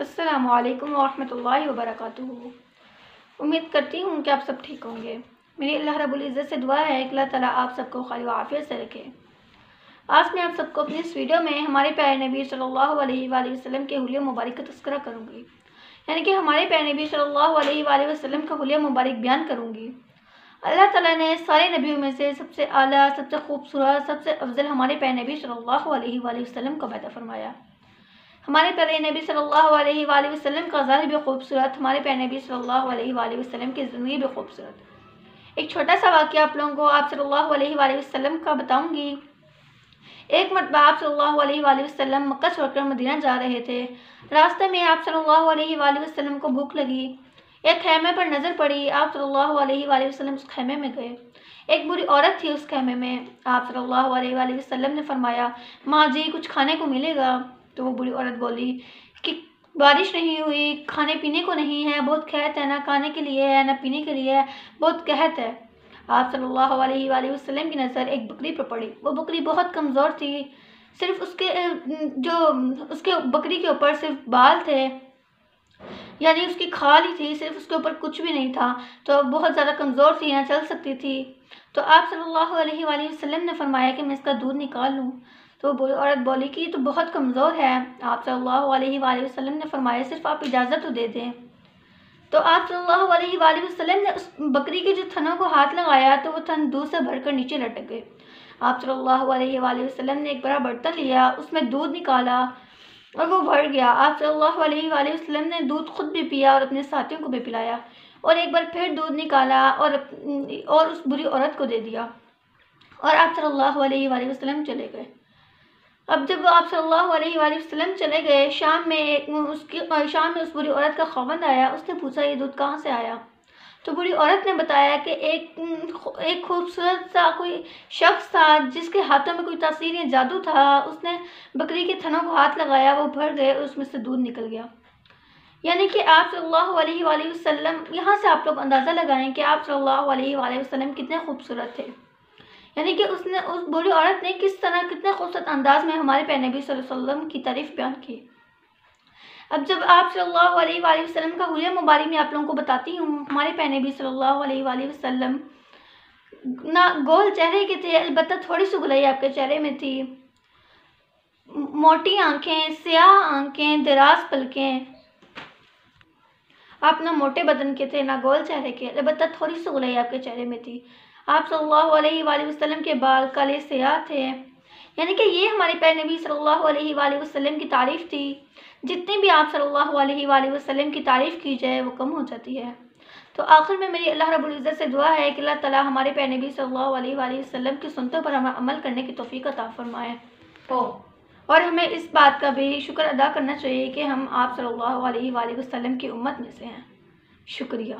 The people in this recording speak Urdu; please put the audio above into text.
السلام علیکم ورحمۃ اللہ وبرکاتہ۔ امید کرتی ہوں کہ آپ سب ٹھیک ہوں گے۔ میری اللہ رب العزت سے دعا ہے کہ اللہ تعالیٰ آپ سب کو خیر و عافیت سے رکھے۔ آج میں آپ سب کو اپنی اس ویڈیو میں ہمارے پیارے نبی صلی اللہ علیہ وآلہ وسلم کے حلیہ مبارک کا تذکرہ کروں گی، یعنی کہ ہمارے پیارے نبی صلی اللہ علیہ وآلہ وسلم کا حلیہ مبارک بیان کروں گی۔ اللہ تعالیٰ نے سارے نبیوں میں سے سب سے اعلیٰ، سب سے خوبصورت، سب سے افضل ہمارے پیارے نبی صلی اللہ علیہ وآلہ وسلم کو پیدا فرمایا۔ ہمارے پیارے نبی صلی اللہ علیہ وآلہ وسلم کا ظاہر بھی خوبصورت، ہمارے پیارے نبی صلی اللہ علیہ وآلہ وسلم کی زندگی بھی خوبصورت۔ ایک چھوٹا سا واقعہ آپ لوگوں کو آپ صلی اللہ علیہ وآلہ وسلم کا بتاؤں گی۔ ایک مرتبہ آپ صلی اللہ علیہ وآلہ وسلم مکہ چھوڑ کر مدینہ جا رہے تھے۔ راستے میں آپ صلی اللہ علیہ وآلہ وسلم کو بھوک لگی، ایک خیمے پر نظر پڑی، آپ صلی اللہ علیہ وآلہ وسلم اس خیمے میں گئے۔ ایک بری عورت تھی اس خیمے میں۔ آپ صلی اللہ علیہ وآلہ وسلم نے فرمایا، ماں جی کچھ کھانے کو ملے گا؟ تو وہ بری عورت بولی کہ بارش نہیں ہوئی، کھانے پینے کو نہیں ہے، بہت قحط ہے، نہ کھانے کے لیے ہے نہ پینے کے لیے ہے، بہت قحط ہے۔ آپ صلی اللہ علیہ وآلہ وسلم کی نظر ایک بکری پر پڑی۔ وہ بکری بہت کمزور تھی، صرف اس کے بکری کے اوپر صرف بال تھے، یعنی اس کی کھال ہی تھی، صرف اس کے اوپر کچھ بھی نہیں تھا، تو بہت زیادہ کمزور تھی، نہ چل سکتی تھی۔ تو آپ صلی اللہ علیہ وآلہ وسلم نے فرمایا کہ میں اس کا دودھ نکال لوں۔ تو بری عورت بولی کہ یہ تو بہت کمزور ہے۔ آپ صلی اللہ علیہ وآلہ وسلم نے فرمایا صرف آپ اجازت تو دے دیں۔ تو آپ صلی اللہ علیہ وآلہ وسلم نے اس بکری کے جو تھنوں کو ہاتھ لگایا تو وہ تھن دودھ سے بھر کر نیچے لٹک گئے۔ آپ صلی اللہ علیہ وآلہ وسلم نے ایک بڑا برتن لیا، اس میں دودھ نکالا اور وہ بھر گیا۔ آپ صلی اللہ علیہ وآلہ وسلم نے دودھ خود بھی پیا اور اپنے ساتھیوں کو بھی پلایا، اور ایک بار پھر دودھ نکالا اور اس بری عورت کو دے دیا، اور آپ صلی اللہ علیہ وآلہ وسلم چلے گئے۔ اب جب آپ صلی اللہ علیہ وآلہ وسلم چلے گئے، شام میں اس بری عورت کا خاوند آیا۔ اس نے پوچھا یہ دودھ کہاں سے آیا؟ تو بری عورت نے بتایا کہ ایک خوبصورت سا کوئی شخص تھا جس کے ہاتھوں میں کوئی تاثیر یا جادو تھا، اس نے بکری کے تھنوں کو ہاتھ لگایا، وہ بھر گئے اور اس میں سے دودھ نکل گیا۔ یعنی کہ آپ صلی اللہ علیہ وآلہ وسلم، یہاں سے آپ لوگ اندازہ لگائیں کہ آپ صلی اللہ علیہ وآلہ وسلم کتنے خوبصورت تھے، یعنی کہ اس بری عورت نے کس طرح کتنے خوبصورت انداز میں ہمارے پیارے نبی صلی اللہ علیہ وسلم کی تعریف بیان کی۔ اب جب آپ صلی اللہ علیہ وآلہ وسلم کا حلیہ مبارک میں آپ لوگوں کو بتاتی ہوں، ہمارے پیارے نبی صلی اللہ علیہ وآلہ وسلم نہ گول چہرے کے تھے، البتہ تھوڑی سی گلائی آپ کے چہرے میں تھی، موٹی آنکھیں، سیاہ آنکھیں، دراز پلکیں۔ آپ نہ موٹے بدن کے تھے نہ گول چہرے کے، البتہ تھوڑی سی گلائی آپ کے چہرے میں تھی۔ آپ صلی اللہ علیہ وآلہ وسلم کے بال کالے سیاہ تھے، یعنی کہ یہ ہمارے پیارے نبی صلی اللہ علیہ وآلہ وسلم کی تعریف تھی۔ جتنی بھی آپ صلی اللہ علیہ وآلہ وسلم کی تعریف کی جائے وہ کم ہو جاتی ہے۔ تو آخر میں میری اللہ رب العزت سے دعا ہے کہ اللہ تعالیٰ ہمارے پیارے نبی صلی اللہ علیہ وآلہ وسلم کی سنتوں پر ہمیں عمل کرنے کی توفیق عطا فرمائے، اور ہمیں اس بات کا بھی شکر ادا کرنا چاہیے کہ ہم آپ صلی اللہ علیہ وآلہ وسلم کی امت میں سے ہیں۔ شکریہ۔